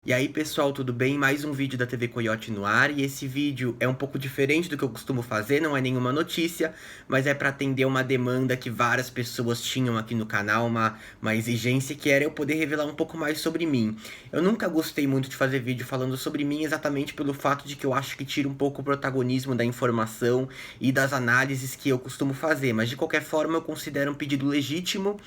E aí pessoal, tudo bem? Mais um vídeo da TV Coiote no ar, e esse vídeo é um pouco diferente do que eu costumo fazer, não é nenhuma notícia, mas é para atender uma demanda que várias pessoas tinham aqui no canal, uma exigência que era eu poder revelar um pouco mais sobre mim. Eu nunca gostei muito de fazer vídeo falando sobre mim exatamente pelo fato de que eu acho que tira um pouco o protagonismo da informação e das análises que eu costumo fazer, mas de qualquer forma eu considero um pedido legítimo,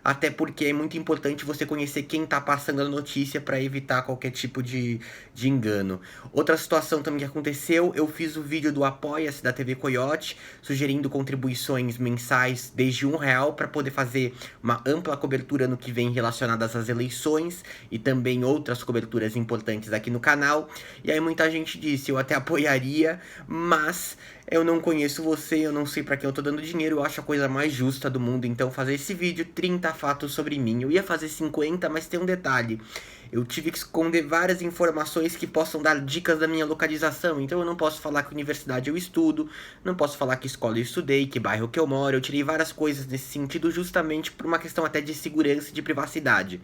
até porque é muito importante você conhecer quem tá passando a notícia para evitar qualquer tipo de engano. Outra situação também que aconteceu, eu fiz o vídeo do Apoia-se da TV Coiote, sugerindo contribuições mensais desde R$ 1 para poder fazer uma ampla cobertura no que vem relacionadas às eleições e também outras coberturas importantes aqui no canal. E aí muita gente disse, eu até apoiaria, mas eu não conheço você, eu não sei pra quem eu tô dando dinheiro, eu acho a coisa mais justa do mundo, então fazer esse vídeo, 30 fatos sobre mim. Eu ia fazer 50, mas tem um detalhe. Eu tive que esconder várias informações que possam dar dicas da minha localização, então eu não posso falar que universidade eu estudo, não posso falar que escola eu estudei, que bairro que eu moro, eu tirei várias coisas nesse sentido justamente por uma questão até de segurança e de privacidade.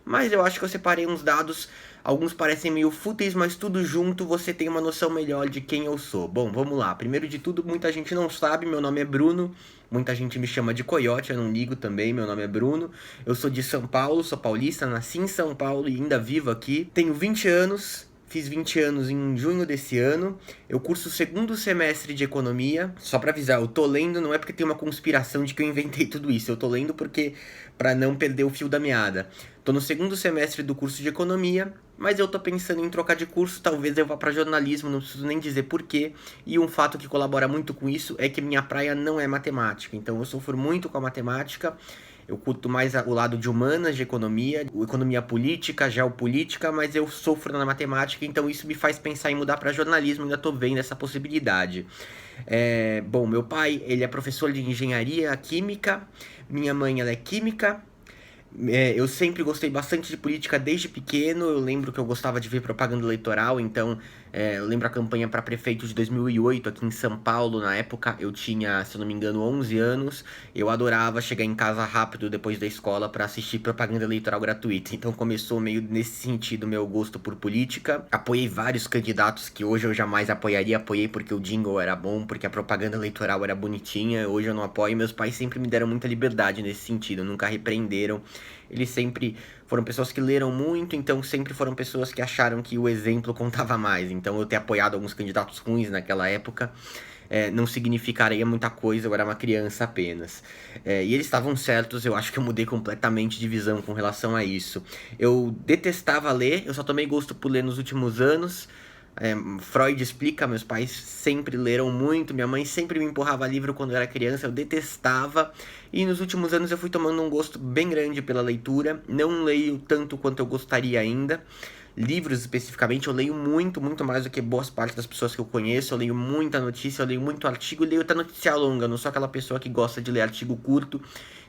Mas eu acho que eu separei uns dados, alguns parecem meio fúteis, mas tudo junto você tem uma noção melhor de quem eu sou. Bom, vamos lá. Primeiro de tudo, muita gente não sabe, meu nome é Bruno, muita gente me chama de Coiote, eu não ligo também, meu nome é Bruno. Eu sou de São Paulo, sou paulista, nasci em São Paulo e ainda vivo aqui. Tenho 20 anos, fiz 20 anos em junho desse ano. Eu curso o segundo semestre de economia. Só pra avisar, eu tô lendo, não é porque tem uma conspiração de que eu inventei tudo isso. Eu tô lendo porque pra não perder o fio da meada. Tô no segundo semestre do curso de economia, mas eu tô pensando em trocar de curso, talvez eu vá para jornalismo, não preciso nem dizer porquê. E um fato que colabora muito com isso é que minha praia não é matemática, então eu sofro muito com a matemática. Eu curto mais o lado de humanas, de economia, economia política, geopolítica, mas eu sofro na matemática, então isso me faz pensar em mudar para jornalismo, ainda tô vendo essa possibilidade. Bom, meu pai, ele é professor de engenharia química, minha mãe, ela é química. Eu sempre gostei bastante de política desde pequeno. Eu lembro que eu gostava de ver propaganda eleitoral, então eu lembro a campanha para prefeito de 2008 aqui em São Paulo. Na época eu tinha, se eu não me engano, 11 anos. Eu adorava chegar em casa rápido depois da escola para assistir propaganda eleitoral gratuita. Então começou meio nesse sentido meu gosto por política. Apoiei vários candidatos que hoje eu jamais apoiaria. Apoiei porque o jingle era bom, porque a propaganda eleitoral era bonitinha. Hoje eu não apoio. Meus pais sempre me deram muita liberdade nesse sentido, nunca repreenderam. Eles sempre foram pessoas que leram muito, então sempre foram pessoas que acharam que o exemplo contava mais. Então eu ter apoiado alguns candidatos ruins naquela época não significaria muita coisa, eu era uma criança apenas. E eles estavam certos, eu acho que eu mudei completamente de visão com relação a isso. Eu detestava ler, eu só tomei gosto por ler nos últimos anos. Freud explica, meus pais sempre leram muito, minha mãe sempre me empurrava livro quando eu era criança, eu detestava, e nos últimos anos eu fui tomando um gosto bem grande pela leitura, não leio tanto quanto eu gostaria ainda. Livros especificamente, eu leio muito, muito mais do que boas partes das pessoas que eu conheço. Eu leio muita notícia, eu leio muito artigo, eu leio até notícia longa. Eu não sou aquela pessoa que gosta de ler artigo curto.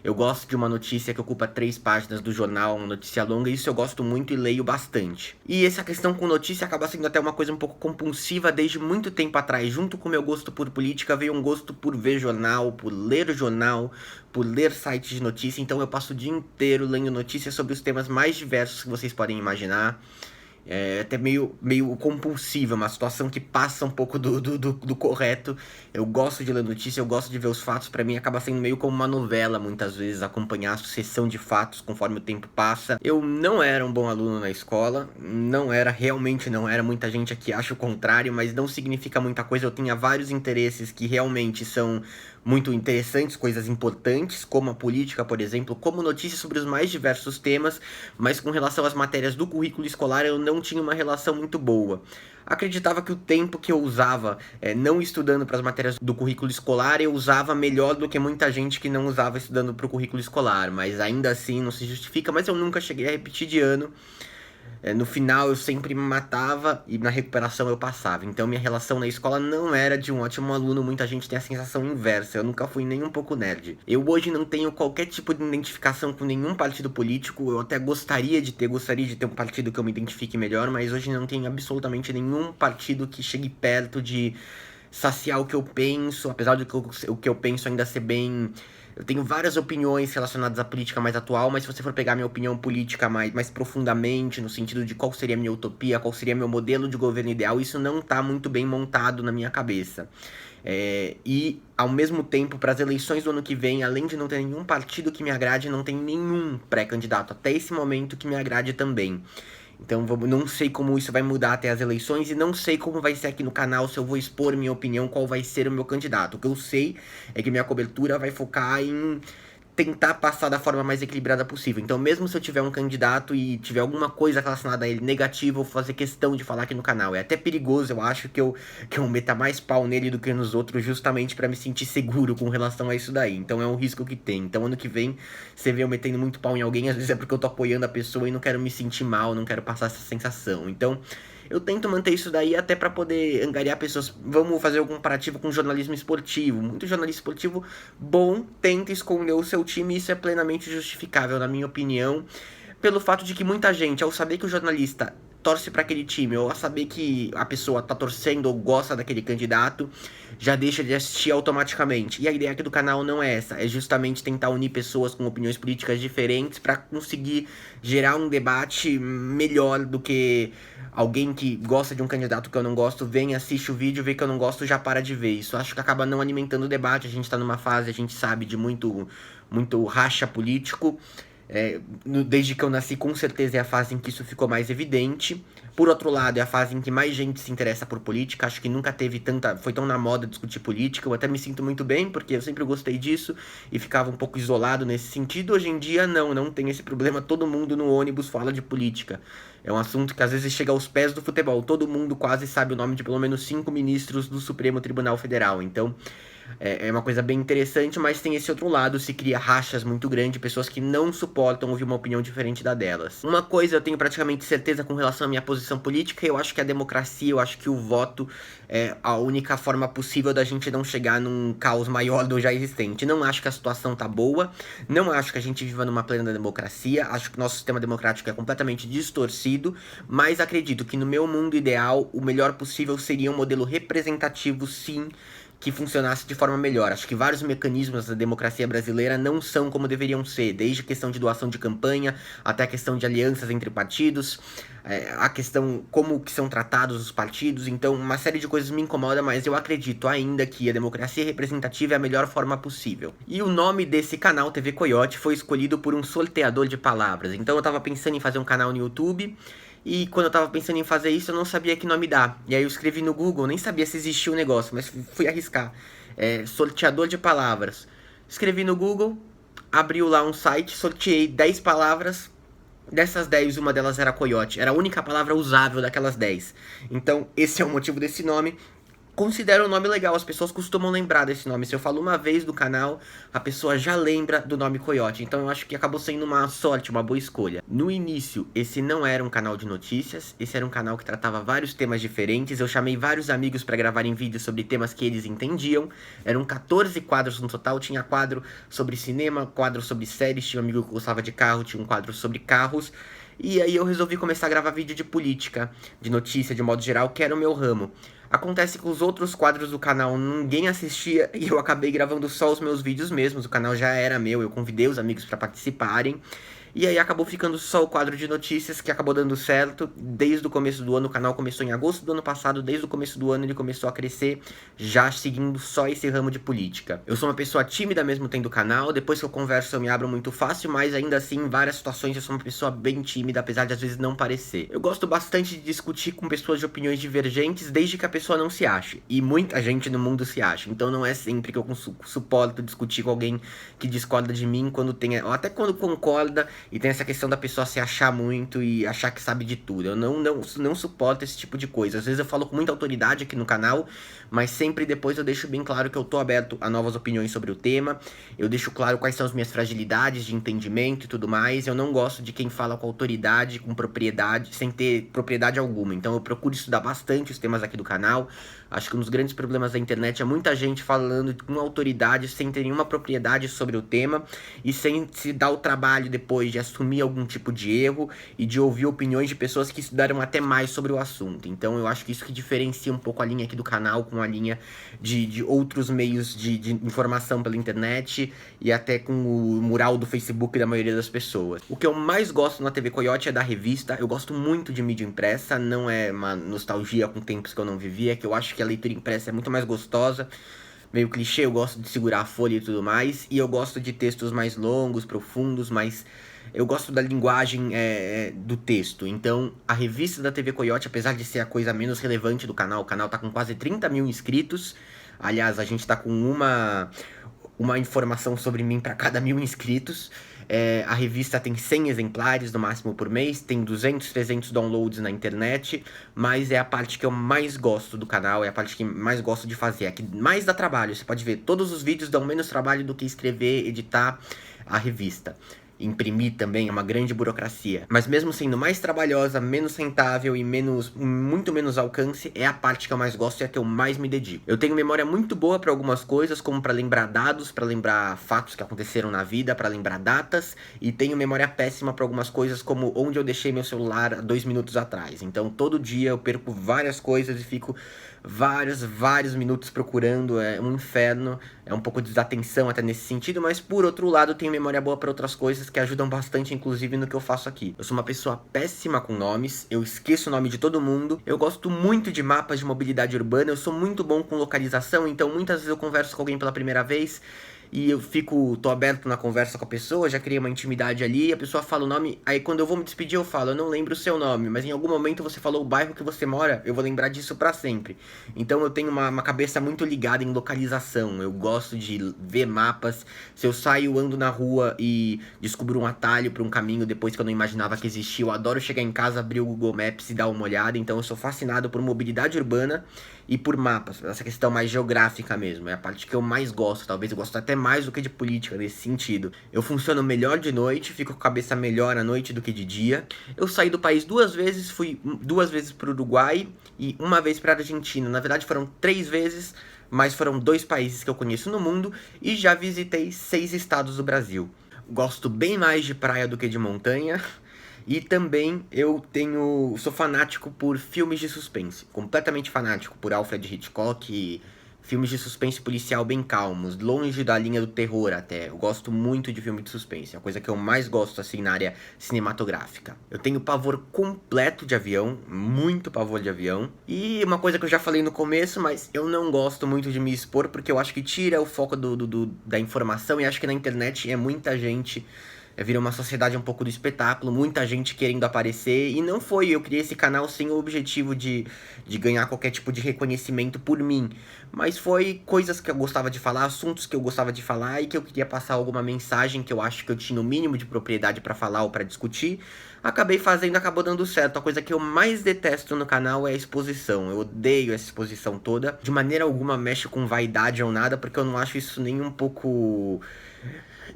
Eu gosto de uma notícia que ocupa 3 páginas do jornal, uma notícia longa, isso eu gosto muito e leio bastante. E essa questão com notícia acaba sendo até uma coisa um pouco compulsiva desde muito tempo atrás. Junto com o meu gosto por política veio um gosto por ver jornal, por ler sites de notícia. Então eu passo o dia inteiro lendo notícias sobre os temas mais diversos que vocês podem imaginar. Até meio compulsiva, uma situação que passa um pouco do correto. Eu gosto de ler notícia, eu gosto de ver os fatos. Pra mim acaba sendo meio como uma novela, muitas vezes, acompanhar a sucessão de fatos conforme o tempo passa. Eu não era um bom aluno na escola, realmente não era. Muita gente aqui acha o contrário, mas não significa muita coisa. Eu tinha vários interesses que realmente são muito interessantes, coisas importantes, como a política, por exemplo, como notícias sobre os mais diversos temas, mas com relação às matérias do currículo escolar eu não tinha uma relação muito boa. Acreditava que o tempo que eu usava não estudando para as matérias do currículo escolar, eu usava melhor do que muita gente que não usava estudando para o currículo escolar, mas ainda assim não se justifica, mas eu nunca cheguei a repetir de ano. No final eu sempre me matava e na recuperação eu passava. Então minha relação na escola não era de um ótimo aluno, muita gente tem a sensação inversa. Eu nunca fui nem um pouco nerd. Eu hoje não tenho qualquer tipo de identificação com nenhum partido político. Eu até gostaria de ter um partido que eu me identifique melhor, mas hoje não tenho absolutamente nenhum partido que chegue perto de saciar o que eu penso, apesar de o que eu penso ainda ser bem Eu tenho várias opiniões relacionadas à política mais atual, mas se você for pegar minha opinião política mais profundamente, no sentido de qual seria a minha utopia, qual seria meu modelo de governo ideal, isso não tá muito bem montado na minha cabeça. E, ao mesmo tempo, para as eleições do ano que vem, além de não ter nenhum partido que me agrade, não tem nenhum pré-candidato até esse momento que me agrade também. Então, não sei como isso vai mudar até as eleições e não sei como vai ser aqui no canal, se eu vou expor minha opinião, qual vai ser o meu candidato. O que eu sei é que minha cobertura vai focar em tentar passar da forma mais equilibrada possível. Então, mesmo se eu tiver um candidato e tiver alguma coisa relacionada a ele negativa, eu vou fazer questão de falar aqui no canal. É até perigoso, eu acho, que eu meta mais pau nele do que nos outros, justamente pra me sentir seguro com relação a isso daí. Então, é um risco que tem. Então, ano que vem, você vê eu metendo muito pau em alguém, às vezes é porque eu tô apoiando a pessoa e não quero me sentir mal, não quero passar essa sensação. Então, eu tento manter isso daí até pra poder angariar pessoas. Vamos fazer um comparativo com jornalismo esportivo. Muito jornalista esportivo bom tenta esconder o seu time e isso é plenamente justificável, na minha opinião, pelo fato de que muita gente, ao saber que o jornalista torce para aquele time, ou a saber que a pessoa tá torcendo ou gosta daquele candidato, já deixa de assistir automaticamente. E a ideia aqui do canal não é essa, é justamente tentar unir pessoas com opiniões políticas diferentes para conseguir gerar um debate melhor do que alguém que gosta de um candidato que eu não gosto, vem, assiste o vídeo, vê que eu não gosto, já para de ver. Isso acho que acaba não alimentando o debate. A gente tá numa fase, a gente sabe, de muito racha político. Desde que eu nasci, com certeza é a fase em que isso ficou mais evidente. Por outro lado, é a fase em que mais gente se interessa por política. Acho que nunca teve foi tão na moda discutir política. Eu até me sinto muito bem, porque eu sempre gostei disso e ficava um pouco isolado nesse sentido. Hoje em dia, não tem esse problema. Todo mundo no ônibus fala de política. É um assunto que às vezes chega aos pés do futebol. Todo mundo quase sabe o nome de pelo menos 5 ministros do Supremo Tribunal Federal. Então, é uma coisa bem interessante, mas tem esse outro lado, se cria rachas muito grandes, pessoas que não suportam ouvir uma opinião diferente da delas. Uma coisa eu tenho praticamente certeza com relação à minha posição política, eu acho que a democracia, eu acho que o voto é a única forma possível da gente não chegar num caos maior do já existente. Não acho que a situação tá boa, não acho que a gente viva numa plena democracia, acho que o nosso sistema democrático é completamente distorcido, mas acredito que no meu mundo ideal, o melhor possível seria um modelo representativo, sim, que funcionasse de forma melhor. Acho que vários mecanismos da democracia brasileira não são como deveriam ser, desde a questão de doação de campanha, até a questão de alianças entre partidos, a questão como que são tratados os partidos. Então, uma série de coisas me incomoda, mas eu acredito ainda que a democracia representativa é a melhor forma possível. E o nome desse canal, TV Coiote, foi escolhido por um sorteador de palavras. Então eu tava pensando em fazer um canal no YouTube, e quando eu tava pensando em fazer isso, eu não sabia que nome dar. E aí eu escrevi no Google, nem sabia se existia o negócio, mas fui arriscar. Sorteador de palavras. Escrevi no Google, abriu lá um site, sorteei 10 palavras. Dessas 10, uma delas era coiote. Era a única palavra usável daquelas 10. Então, esse é o motivo desse nome. Considero o nome legal, as pessoas costumam lembrar desse nome. Se eu falo uma vez do canal, a pessoa já lembra do nome Coiote. Então eu acho que acabou sendo uma sorte, uma boa escolha. No início, esse não era um canal de notícias, esse era um canal que tratava vários temas diferentes. Eu chamei vários amigos para gravarem vídeos sobre temas que eles entendiam. Eram 14 quadros no total, tinha quadro sobre cinema, quadro sobre séries, tinha um amigo que gostava de carro, tinha um quadro sobre carros. E aí eu resolvi começar a gravar vídeo de política, de notícia, de modo geral, que era o meu ramo. Acontece que os outros quadros do canal ninguém assistia e eu acabei gravando só os meus vídeos mesmos. O canal já era meu, eu convidei os amigos para participarem. E aí acabou ficando só o quadro de notícias, que acabou dando certo. Desde o começo do ano, o canal começou em agosto do ano passado. Desde o começo do ano ele começou a crescer, já seguindo só esse ramo de política. Eu sou uma pessoa tímida mesmo tendo canal. Depois que eu converso eu me abro muito fácil, mas ainda assim em várias situações eu sou uma pessoa bem tímida, apesar de às vezes não parecer. Eu gosto bastante de discutir com pessoas de opiniões divergentes, desde que a pessoa não se ache. E muita gente no mundo se acha. Então não é sempre que eu suporto discutir com alguém que discorda de mim, quando tem, ou até quando concorda. E tem essa questão da pessoa se achar muito e achar que sabe de tudo. Eu não suporto esse tipo de coisa. Às vezes eu falo com muita autoridade aqui no canal, mas sempre depois eu deixo bem claro que eu tô aberto a novas opiniões sobre o tema. Eu deixo claro quais são as minhas fragilidades de entendimento e tudo mais. Eu não gosto de quem fala com autoridade, com propriedade, sem ter propriedade alguma. Então eu procuro estudar bastante os temas aqui do canal. Acho que um dos grandes problemas da internet é muita gente falando com autoridade sem ter nenhuma propriedade sobre o tema e sem se dar o trabalho depois de assumir algum tipo de erro e de ouvir opiniões de pessoas que estudaram até mais sobre o assunto. Então eu acho que isso que diferencia um pouco a linha aqui do canal com a linha de outros meios de informação pela internet e até com o mural do Facebook da maioria das pessoas. O que eu mais gosto na TV Coiote é da revista. Eu gosto muito de mídia impressa, não é uma nostalgia com tempos que eu não vivia, é que eu acho que a leitura impressa é muito mais gostosa. Meio clichê, eu gosto de segurar a folha e tudo mais, e eu gosto de textos mais longos, profundos, mas eu gosto da linguagem do texto. Então, a revista da TV Coiote, apesar de ser a coisa menos relevante do canal, o canal tá com quase 30 mil inscritos. Aliás, a gente tá com uma informação sobre mim para cada 1000 inscritos. A revista tem 100 exemplares no máximo por mês, tem 200, 300 downloads na internet, mas é a parte que eu mais gosto do canal, é a parte que mais gosto de fazer, é a que mais dá trabalho. Você pode ver, todos os vídeos dão menos trabalho do que escrever, editar a revista. Imprimir também é uma grande burocracia, mas mesmo sendo mais trabalhosa, menos rentável e muito menos alcance, é a parte que eu mais gosto e a que eu mais me dedico. Eu tenho memória muito boa para algumas coisas, como para lembrar dados, para lembrar fatos que aconteceram na vida, para lembrar datas, e tenho memória péssima para algumas coisas, como onde eu deixei meu celular há 2 minutos atrás. Então todo dia eu perco várias coisas e fico vários minutos procurando, é um inferno, é um pouco de desatenção até nesse sentido, mas por outro lado tenho memória boa para outras coisas que ajudam bastante, inclusive no que eu faço aqui. Eu sou uma pessoa péssima com nomes, eu esqueço o nome de todo mundo, eu gosto muito de mapas de mobilidade urbana, eu sou muito bom com localização, então muitas vezes eu converso com alguém pela primeira vez e eu tô aberto na conversa com a pessoa, já criei uma intimidade ali, a pessoa fala o nome, aí quando eu vou me despedir eu falo, eu não lembro o seu nome, mas em algum momento você falou o bairro que você mora, eu vou lembrar disso pra sempre. Então eu tenho uma cabeça muito ligada em localização, eu gosto de ver mapas, se eu saio, ando na rua e descubro um atalho pra um caminho depois que eu não imaginava que existia, eu adoro chegar em casa, abrir o Google Maps e dar uma olhada, então eu sou fascinado por mobilidade urbana e por mapas, essa questão mais geográfica mesmo, é a parte que eu mais gosto, talvez eu gosto até mais do que de política nesse sentido. Eu funciono melhor de noite, fico com a cabeça melhor à noite do que de dia. Eu saí do país 2 vezes, fui 2 vezes pro Uruguai e 1 vez pra Argentina, na verdade foram 3 vezes, mas foram 2 países que eu conheço no mundo e já visitei 6 estados do Brasil. Gosto bem mais de praia do que de montanha. E também sou fanático por filmes de suspense, completamente fanático por Alfred Hitchcock, filmes de suspense policial bem calmos, longe da linha do terror até. Eu gosto muito de filme de suspense, é a coisa que eu mais gosto assim na área cinematográfica. Eu tenho pavor completo de avião, muito pavor de avião. E uma coisa que eu já falei no começo, mas eu não gosto muito de me expor porque eu acho que tira o foco da informação e acho que na internet é muita gente. Vira uma sociedade um pouco do espetáculo, muita gente querendo aparecer, e não foi, eu criei esse canal sem o objetivo de ganhar qualquer tipo de reconhecimento por mim, mas foi coisas que eu gostava de falar, assuntos que eu gostava de falar e que eu queria passar alguma mensagem que eu acho que eu tinha o mínimo de propriedade pra falar ou pra discutir, acabei fazendo, acabou dando certo. A coisa que eu mais detesto no canal é a exposição, eu odeio essa exposição toda, de maneira alguma mexo com vaidade ou nada, porque eu não acho isso nem um pouco...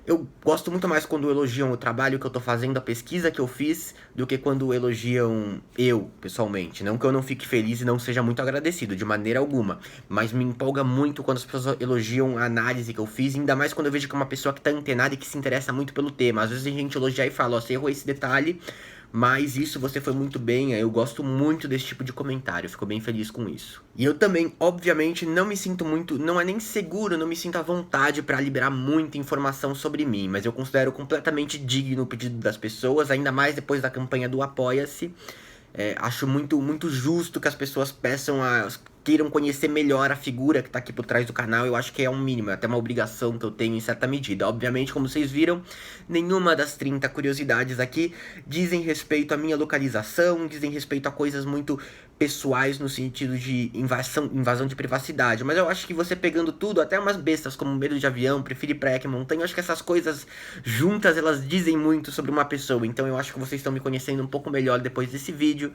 Eu gosto muito mais quando elogiam o trabalho que eu tô fazendo, a pesquisa que eu fiz, do que quando elogiam eu, pessoalmente. Não que eu não fique feliz e não seja muito agradecido, de maneira alguma. Mas me empolga muito quando as pessoas elogiam a análise que eu fiz, ainda mais quando eu vejo que é uma pessoa que tá antenada e que se interessa muito pelo tema. Às vezes a gente elogia e fala, ó, você errou esse detalhe, mas isso você foi muito bem, eu gosto muito desse tipo de comentário, fico bem feliz com isso. E eu também, obviamente, não me sinto muito, não é nem seguro, não me sinto à vontade pra liberar muita informação sobre mim, mas eu considero completamente digno o pedido das pessoas, ainda mais depois da campanha do Apoia-se. Acho muito justo que as pessoas queiram conhecer melhor a figura que tá aqui por trás do canal. Eu acho que é um mínimo, é até uma obrigação que eu tenho em certa medida. Obviamente, como vocês viram, nenhuma das 30 curiosidades aqui dizem respeito à minha localização, dizem respeito a coisas muito pessoais no sentido de invasão de privacidade. Mas eu acho que você pegando tudo, até umas bestas como medo de avião, prefere praia que montanha, eu acho que essas coisas juntas, elas dizem muito sobre uma pessoa. Então eu acho que vocês estão me conhecendo um pouco melhor depois desse vídeo.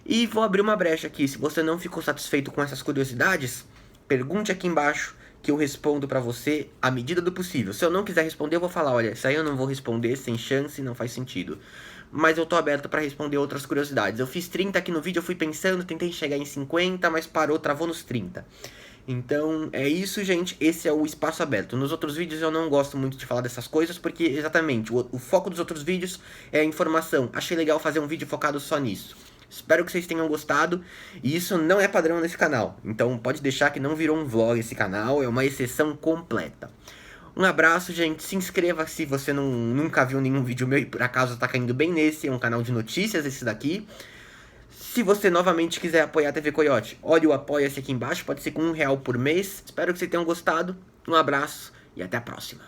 E vou abrir uma brecha aqui, se você não ficou satisfeito com essas curiosidades, pergunte aqui embaixo que eu respondo pra você à medida do possível. Se eu não quiser responder, eu vou falar, olha, isso aí eu não vou responder, sem chance, não faz sentido. Mas eu tô aberto pra responder outras curiosidades. Eu fiz 30 aqui no vídeo, eu fui pensando, tentei chegar em 50, mas parou, travou nos 30. Então é isso, gente, esse é o espaço aberto. Nos outros vídeos eu não gosto muito de falar dessas coisas, porque exatamente, o foco dos outros vídeos é a informação. Achei legal fazer um vídeo focado só nisso. Espero que vocês tenham gostado, e isso não é padrão nesse canal. Então pode deixar que não virou um vlog esse canal, é uma exceção completa. Um abraço, gente, se inscreva se você nunca viu nenhum vídeo meu e por acaso tá caindo bem nesse, é um canal de notícias esse daqui. Se você novamente quiser apoiar a TV Coiote, olha o apoia-se aqui embaixo, pode ser com R$1 por mês. Espero que vocês tenham gostado, um abraço e até a próxima.